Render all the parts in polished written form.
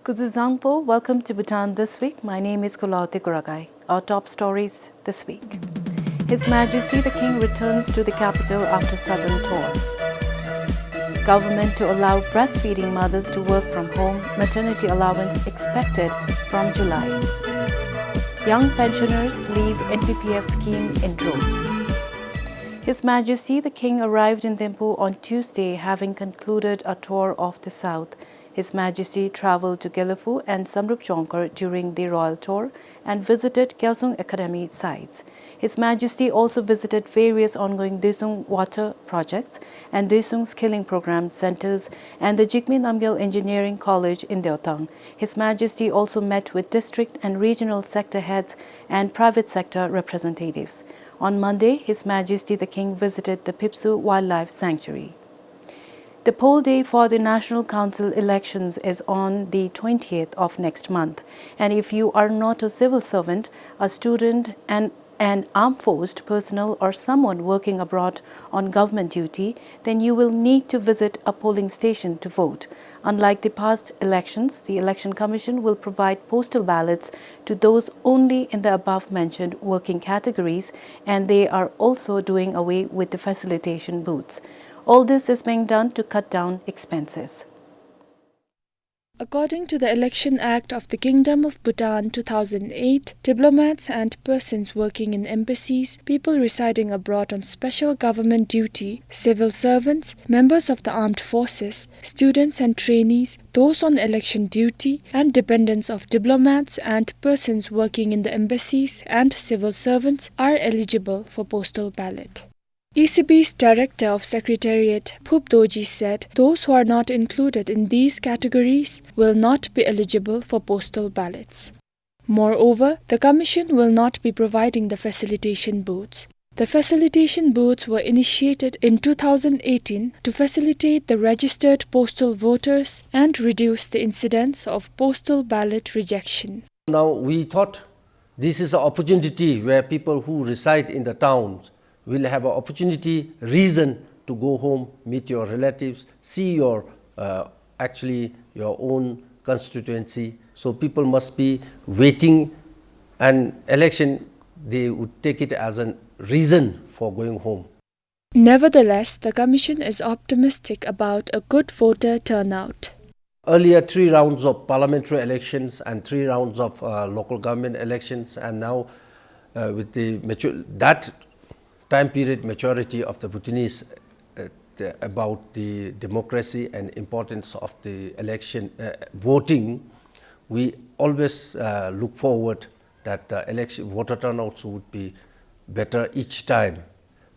Kuzuzangpo, welcome to Bhutan This Week. My name is Kulaute Kuragai. Our top stories this week. His Majesty the King returns to the capital after southern tour. Government to allow breastfeeding mothers to work from home. Maternity allowance expected from July. Young pensioners leave NPPF scheme in droves. His Majesty the King arrived in Thimphu on Tuesday, having concluded a tour of the south. His Majesty travelled to Gyelephu and Samrup Chongkar during the royal tour and visited Gyaltsung Academy sites. His Majesty also visited various ongoing Dösung water projects and Dösung skilling program centers and the Jigme Namgyal Engineering College in Deotang. His Majesty also met with district and regional sector heads and private sector representatives. On Monday, His Majesty the King visited the Pipsu Wildlife Sanctuary. The poll day for the National Council elections is on the 20th of next month. And if you are not a civil servant, a student, and an armed forced personnel or someone working abroad on government duty, then you will need to visit a polling station to vote. Unlike the past elections, the Election Commission will provide postal ballots to those only in the above-mentioned working categories, and they are also doing away with the facilitation booths. All this is being done to cut down expenses. According to the Election Act of the Kingdom of Bhutan 2008, diplomats and persons working in embassies, people residing abroad on special government duty, civil servants, members of the armed forces, students and trainees, those on election duty, and dependents of diplomats and persons working in the embassies and civil servants are eligible for postal ballot. ECB's Director of Secretariat, Phup Doji, said those who are not included in these categories will not be eligible for postal ballots. Moreover, the Commission will not be providing the facilitation booths. The facilitation booths were initiated in 2018 to facilitate the registered postal voters and reduce the incidence of postal ballot rejection. Now we thought this is an opportunity where people who reside in the towns will have an opportunity, reason to go home, meet your relatives, see your your own constituency. So people must be waiting an election. They would take it as a reason for going home. Nevertheless, the Commission is optimistic about a good voter turnout. Earlier 3 rounds of parliamentary elections and 3 rounds of local government elections, and now with that time period maturity of the Bhutanese about the democracy and importance of the election voting, we always look forward that the election voter turnouts would be better each time,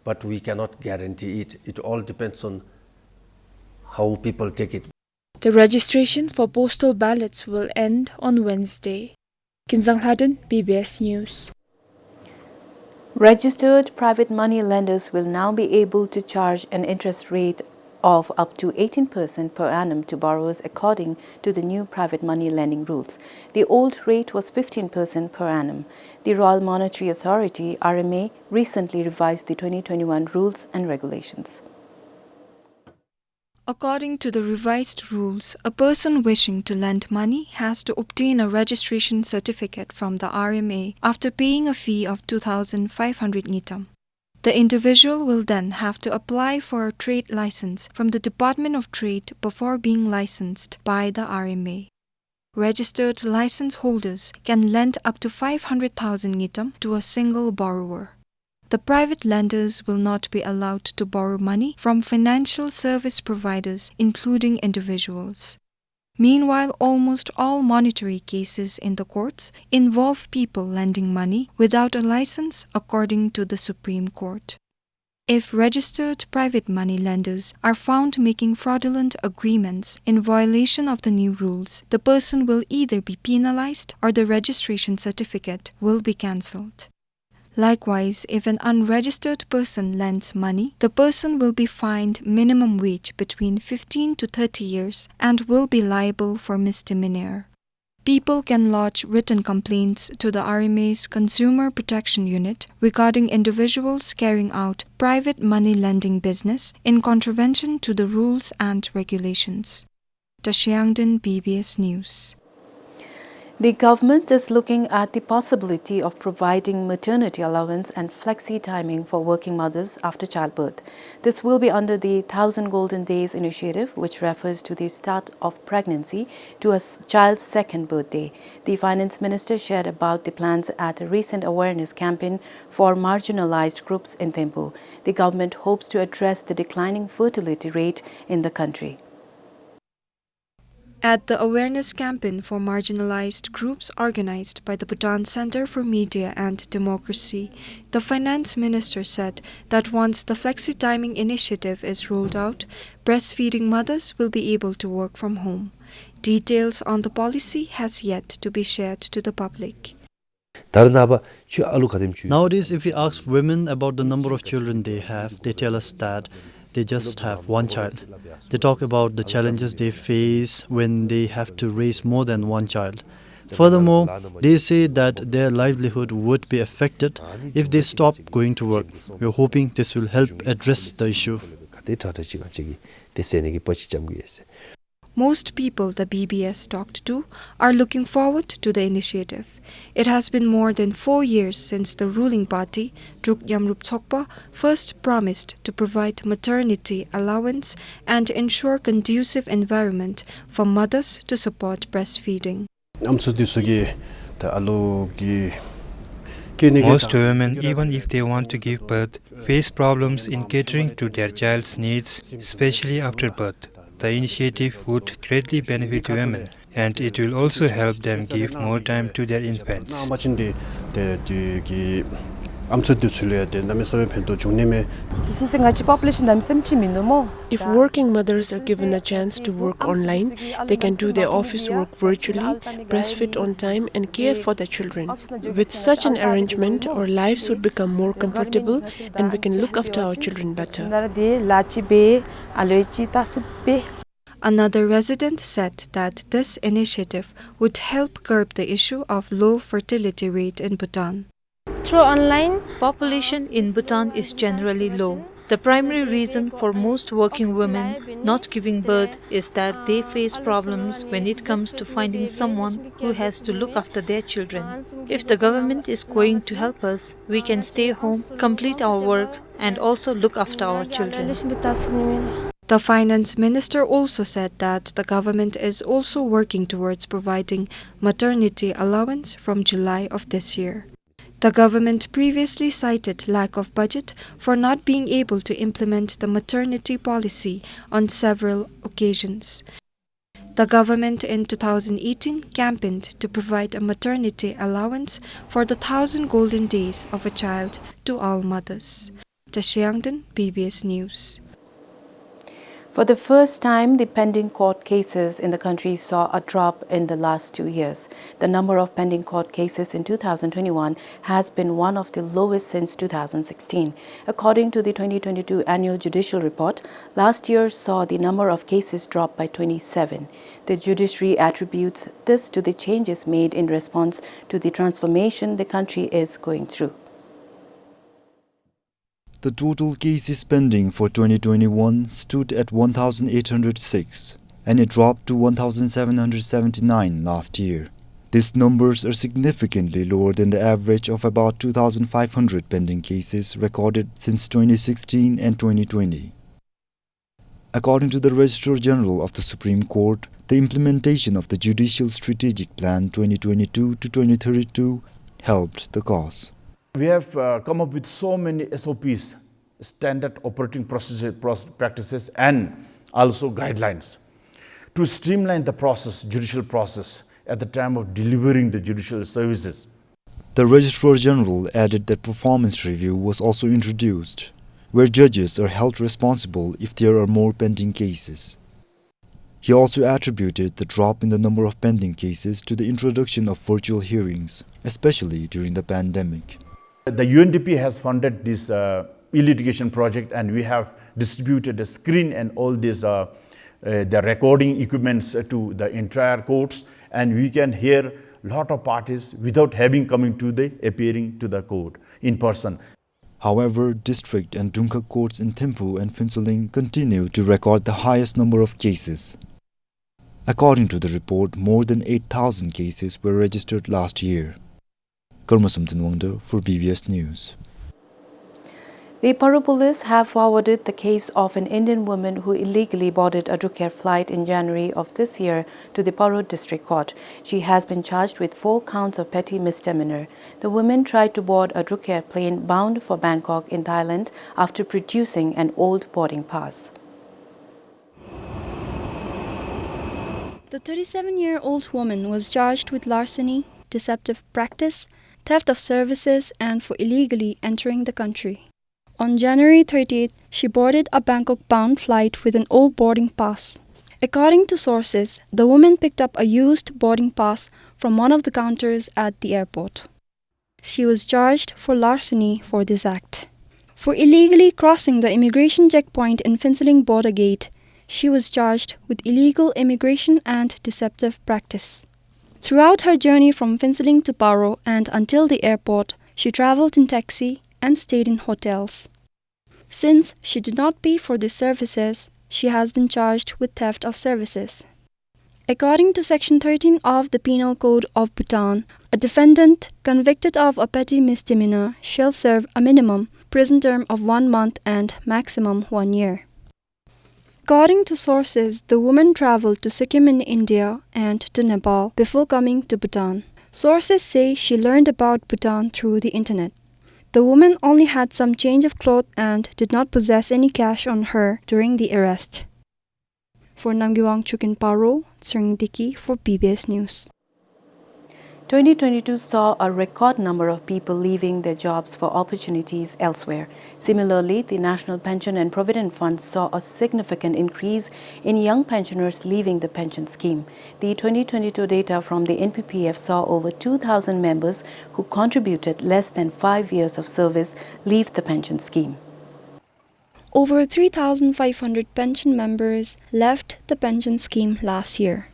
but we cannot guarantee it. It all depends on how people take it. The registration for postal ballots will end on Wednesday. Kinzang Haden, PBS News. Registered private money lenders will now be able to charge an interest rate of up to 18% per annum to borrowers according to the new private money lending rules. The old rate was 15% per annum. The Royal Monetary Authority, RMA, recently revised the 2021 rules and regulations. According to the revised rules, a person wishing to lend money has to obtain a registration certificate from the RMA after paying a fee of 2,500 ngitam. The individual will then have to apply for a trade license from the Department of Trade before being licensed by the RMA. Registered license holders can lend up to 500,000 ngitam to a single borrower. The private lenders will not be allowed to borrow money from financial service providers, including individuals. Meanwhile, almost all monetary cases in the courts involve people lending money without a license, according to the Supreme Court. If registered private money lenders are found making fraudulent agreements in violation of the new rules, the person will either be penalized or the registration certificate will be cancelled. Likewise, if an unregistered person lends money, the person will be fined minimum wage between 15 to 30 years and will be liable for misdemeanor. People can lodge written complaints to the RMA's Consumer Protection Unit regarding individuals carrying out private money lending business in contravention to the rules and regulations. Tashiangdan, PBS News. The government is looking at the possibility of providing maternity allowance and flexi timing for working mothers after childbirth. This will be under the 1,000 Golden Days initiative, which refers to the start of pregnancy to a child's second birthday. The finance minister shared about the plans at a recent awareness campaign for marginalized groups in Thimphu. The government hopes to address the declining fertility rate in the country. At the awareness campaign for marginalized groups organized by the Bhutan Center for Media and Democracy, the finance minister said that once the flexi timing initiative is rolled out, breastfeeding mothers will be able to work from home. Details on the policy has yet to be shared to the public. Nowadays, if we ask women about the number of children they have, they tell us that they just have one child. They talk about the challenges they face when they have to raise more than one child. Furthermore, they say that their livelihood would be affected if they stop going to work. We are hoping this will help address the issue. Most people the BBS talked to are looking forward to the initiative. It has been more than 4 years since the ruling party, Truk Yamrup Thokpa, first promised to provide maternity allowance and ensure conducive environment for mothers to support breastfeeding. Most women, even if they want to give birth, face problems in catering to their child's needs, especially after birth. The initiative would greatly benefit women, and it will also help them give more time to their infants. If working mothers are given a chance to work online, they can do their office work virtually, breastfeed on time and care for their children. With such an arrangement, our lives would become more comfortable and we can look after our children better. Another resident said that this initiative would help curb the issue of low fertility rate in Bhutan. Through online, population in Bhutan is generally low. The primary reason for most working women not giving birth is that they face problems when it comes to finding someone who has to look after their children. If the government is going to help us, we can stay home, complete our work, and also look after our children. The finance minister also said that the government is also working towards providing maternity allowance from July of this year. The government previously cited lack of budget for not being able to implement the maternity policy on several occasions. The government in 2018 campaigned to provide a maternity allowance for the 1,000 golden days of a child to all mothers. Tashiangdan, PBS News. For the first time, the pending court cases in the country saw a drop in the last 2 years. The number of pending court cases in 2021 has been one of the lowest since 2016. According to the 2022 Annual Judicial Report, last year saw the number of cases drop by 27. The judiciary attributes this to the changes made in response to the transformation the country is going through. The total cases pending for 2021 stood at 1,806, and it dropped to 1,779 last year. These numbers are significantly lower than the average of about 2,500 pending cases recorded since 2016 and 2020. According to the Registrar General of the Supreme Court, the implementation of the Judicial Strategic Plan 2022 to 2032 helped the cause. We have come up with so many SOPs, standard operating practices, and also guidelines to streamline the process, judicial process, at the time of delivering the judicial services. The Registrar General added that performance review was also introduced, where judges are held responsible if there are more pending cases. He also attributed the drop in the number of pending cases to the introduction of virtual hearings, especially during the pandemic. The UNDP has funded this e-litigation project, and we have distributed a screen and all these the recording equipments to the entire courts, and we can hear a lot of parties without having appearing to the court in person. However, district and Dungkhak courts in Thimphu and Phinsuling continue to record the highest number of cases. According to the report, more than 8,000 cases were registered last year. Karmasam Wangda for PBS News. The Paro police have forwarded the case of an Indian woman who illegally boarded a Druk Air flight in January of this year to the Paro District Court. She has been charged with 4 counts of petty misdemeanor. The woman tried to board a Druk Air plane bound for Bangkok in Thailand after producing an old boarding pass. The 37-year-old woman was charged with larceny, deceptive practice, theft of services, and for illegally entering the country. On January 30th, she boarded a Bangkok-bound flight with an old boarding pass. According to sources, the woman picked up a used boarding pass from one of the counters at the airport. She was charged for larceny for this act. For illegally crossing the immigration checkpoint in Phinsiling border gate, she was charged with illegal immigration and deceptive practice. Throughout her journey from Phinsiling to Paro and until the airport, she travelled in taxi and stayed in hotels. Since she did not pay for these services, she has been charged with theft of services. According to Section 13 of the Penal Code of Bhutan, a defendant convicted of a petty misdemeanor shall serve a minimum prison term of 1 month and maximum 1 year. According to sources, the woman travelled to Sikkim in India and to Nepal before coming to Bhutan. Sources say she learned about Bhutan through the internet. The woman only had some change of clothes and did not possess any cash on her during the arrest. For Namgyewang Chukin Paro, Tsering Diki for PBS News. 2022 saw a record number of people leaving their jobs for opportunities elsewhere. Similarly, the National Pension and Provident Fund saw a significant increase in young pensioners leaving the pension scheme. The 2022 data from the NPPF saw over 2,000 members who contributed less than 5 years of service leave the pension scheme. Over 3,500 pension members left the pension scheme last year.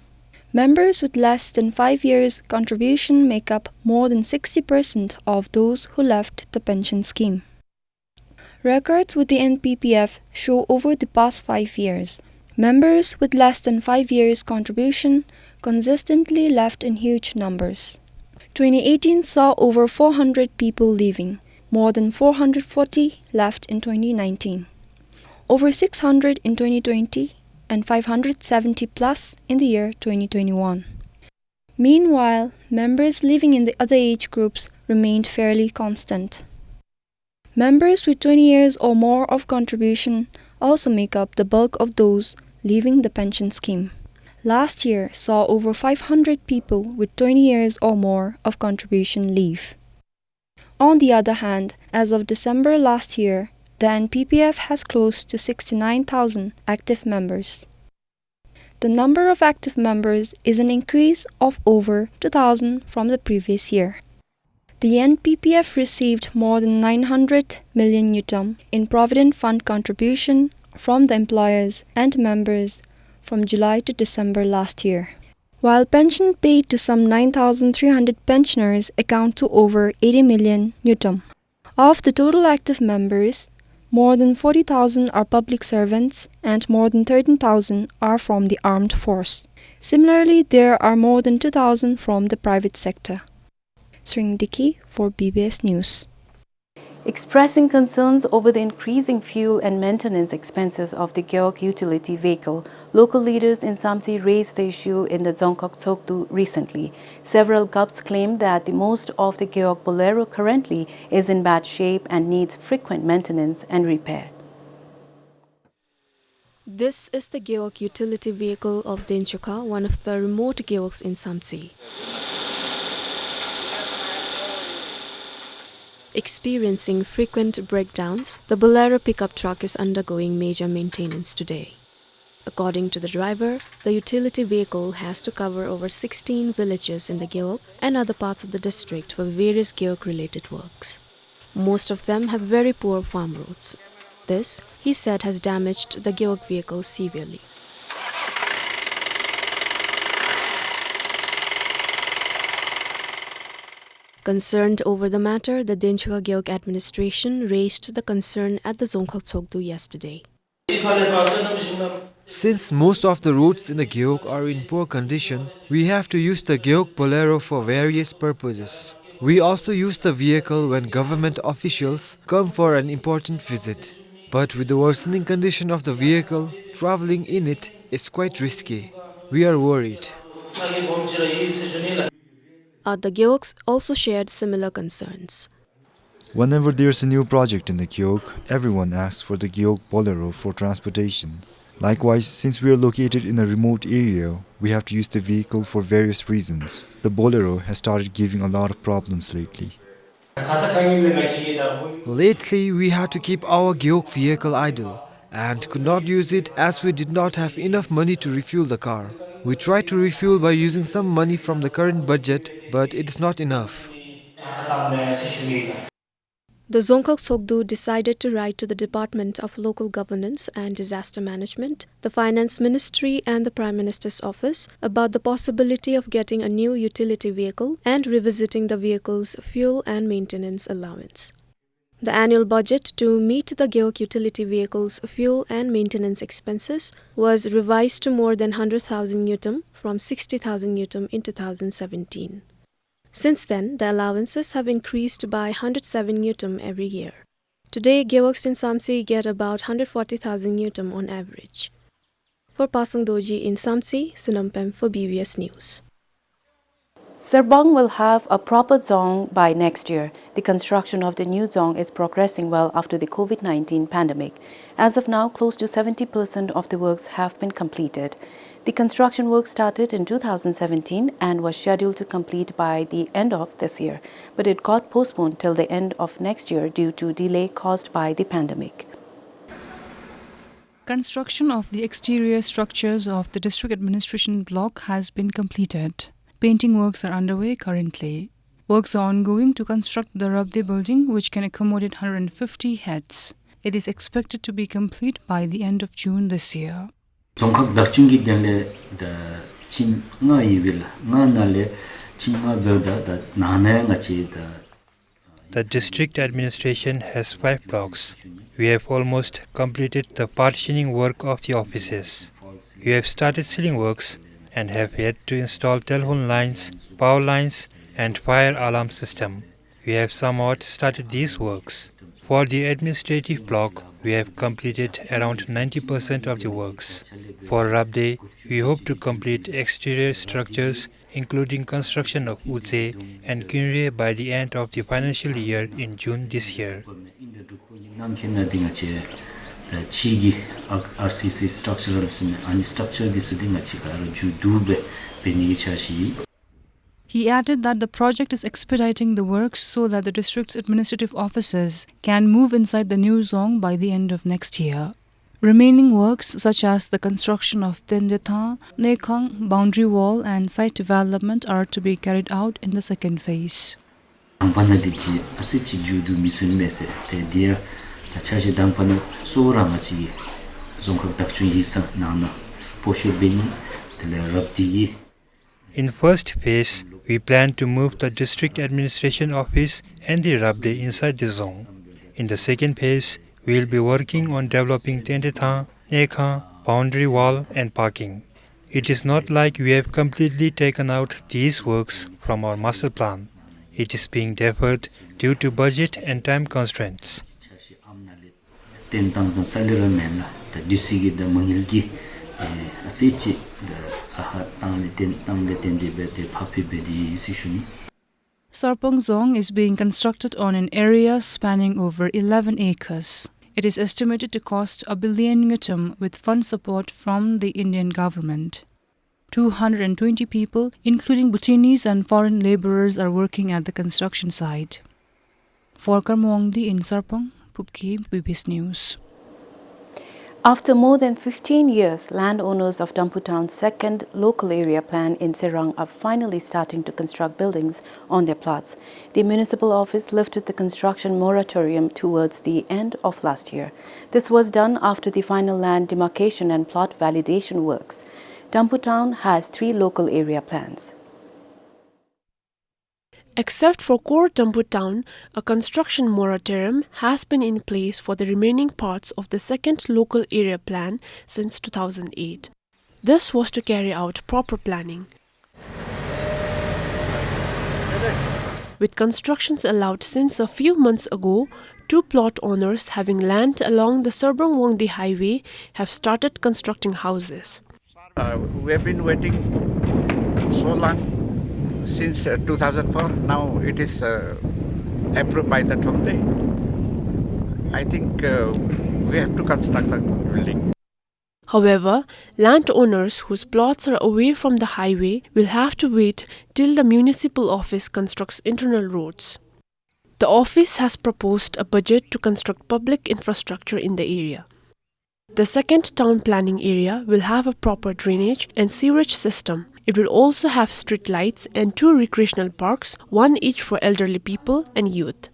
Members with less than 5 years contribution make up more than 60% of those who left the pension scheme. Records with the NPPF show over the past 5 years, members with less than 5 years contribution consistently left in huge numbers. 2018 saw over 400 people leaving, more than 440 left in 2019, over 600 in 2020, and 570 plus in the year 2021. Meanwhile, members living in the other age groups remained fairly constant. Members with 20 years or more of contribution also make up the bulk of those leaving the pension scheme. Last year saw over 500 people with 20 years or more of contribution leave. On the other hand, as of December last year, the NPPF has close to 69,000 active members. The number of active members is an increase of over 2,000 from the previous year. The NPPF received more than 900 million yutam in Provident Fund contribution from the employers and members from July to December last year. While pension paid to some 9,300 pensioners account to over 80 million yutam. Of the total active members, more than 40,000 are public servants and more than 13,000 are from the armed force. Similarly, there are more than 2,000 from the private sector. Tsering Diki for PBS News. Expressing concerns over the increasing fuel and maintenance expenses of the Geok utility vehicle, local leaders in Samsi raised the issue in the Dzongkhok Tsoktu recently. Several GUPs claimed that the most of the Geok Bolero currently is in bad shape and needs frequent maintenance and repair. This is the Geok utility vehicle of Denchuka, one of the remote Geoks in Samsi. Experiencing frequent breakdowns, the Bolero pickup truck is undergoing major maintenance today. According to the driver, the utility vehicle has to cover over 16 villages in the Geok and other parts of the district for various Geok-related works. Most of them have very poor farm roads. This, he said, has damaged the Geok vehicle severely. Concerned over the matter, the Denchuka Geok administration raised the concern at the Dzongkhok Tsoktu yesterday. Since most of the roads in the Gyeok are in poor condition, we have to use the Gyeok Bolero for various purposes. We also use the vehicle when government officials come for an important visit. But with the worsening condition of the vehicle, traveling in it is quite risky. We are worried. The Gyeoks also shared similar concerns. Whenever there's a new project in the Gyeok, everyone asks for the Gyeok Bolero for transportation. Likewise, since we are located in a remote area, we have to use the vehicle for various reasons. The Bolero has started giving a lot of problems lately. Lately, we had to keep our Gyeok vehicle idle and could not use it as we did not have enough money to refuel the car. We tried to refuel by using some money from the current budget, but it is not enough. The Dzongkhag Sogdu decided to write to the Department of Local Governance and Disaster Management, the Finance Ministry and the Prime Minister's Office about the possibility of getting a new utility vehicle and revisiting the vehicle's fuel and maintenance allowance. The annual budget to meet the Gyeok utility vehicle's fuel and maintenance expenses was revised to more than 100,000 yutam from 60,000 yutam in 2017. Since then, the allowances have increased by 107 yutam every year. Today, Gyeoks in Samsi get about 140,000 yutam on average. For Pasang Doji in Samsi, Sunampem for BBS News. Serbang will have a proper dzong by next year. The construction of the new dzong is progressing well after the COVID-19 pandemic. As of now, close to 70% of the works have been completed. The construction work started in 2017 and was scheduled to complete by the end of this year, but it got postponed till the end of next year due to delay caused by the pandemic. Construction of the exterior structures of the district administration block has been completed. Painting works are underway currently. Works are ongoing to construct the Rabde building, which can accommodate 150 heads. It is expected to be complete by the end of June this year. The district administration has 5 blocks. We have almost completed the partitioning work of the offices. We have started ceiling works and have yet to install telephone lines, power lines and fire alarm system. We have somewhat started these works. For the administrative block, we have completed around 90% of the works. For Rabde, we hope to complete exterior structures including construction of Utse and Kunre by the end of the financial year in June this year. RCC structural and structure He added that the project is expediting the works so that the district's administrative offices can move inside the new zone by the end of next year. Remaining works such as the construction of Tendetha, Nekhang, boundary wall and site development are to be carried out in the second phase. In first phase, we plan to move the district administration office and the Rabde inside the zone. In the second phase, we will be working on developing Tendetha, Nekha, boundary wall and parking. It is not like we have completely taken out these works from our master plan. It is being deferred due to budget and time constraints. Sarpong Zong is being constructed on an area spanning over 11 acres. It is estimated to cost 1 billion ngutam with fund support from the Indian government. 220 people, including Bhutanese and foreign laborers, are working at the construction site. For Karmongdi in Sarpong, Pupki, BBS News. After more than 15 years, landowners of Damputan's second local area plan in Serang are finally starting to construct buildings on their plots. The municipal office lifted the construction moratorium towards the end of last year. This was done after the final land demarcation and plot validation works. Damputan has 3 local area plans. Except for core Dampu town, a construction moratorium has been in place for the remaining parts of the second local area plan since 2008. This was to carry out proper planning. With constructions allowed since a few months ago, 2 plot owners having land along the Serbrong-Wangdi highway have started constructing houses. We have been waiting so long, since 2004. Now it is approved by the Thongde. I think we have to construct the building. However, landowners whose plots are away from the highway will have to wait till the municipal office constructs internal roads. The office has proposed a budget to construct public infrastructure in the area. The second town planning area will have a proper drainage and sewage system. It will also have street lights and 2 recreational parks, one each for elderly people and youth.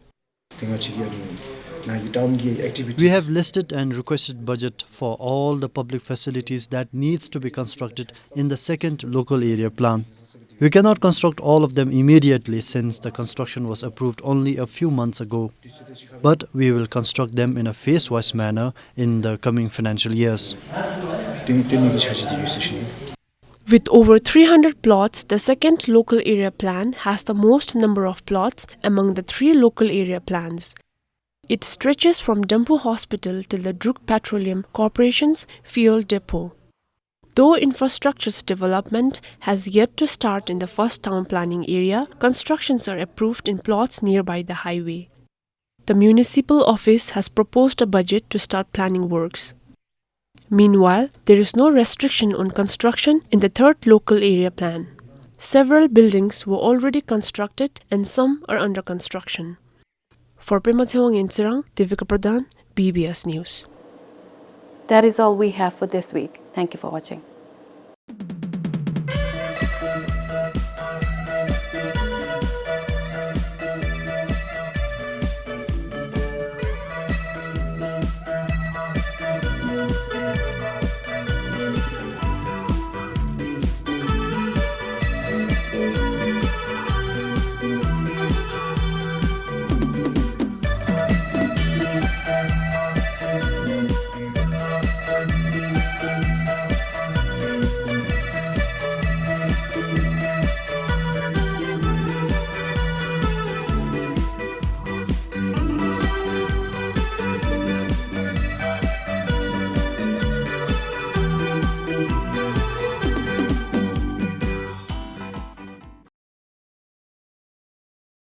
We have listed and requested budget for all the public facilities that needs to be constructed in the second local area plan. We cannot construct all of them immediately since the construction was approved only a few months ago. But we will construct them in a phase-wise manner in the coming financial years. With over 300 plots, the second local area plan has the most number of plots among the 3 local area plans. It stretches from Dampu Hospital till the Druk Petroleum Corporation's fuel depot. Though infrastructure's development has yet to start in the first town planning area, constructions are approved in plots nearby the highway. The municipal office has proposed a budget to start planning works. Meanwhile, there is no restriction on construction in the third local area plan. Several buildings were already constructed and some are under construction. For Prema Thewang in Sirang, Divika Pradhan, BBS News. That is all we have for this week. Thank you for watching.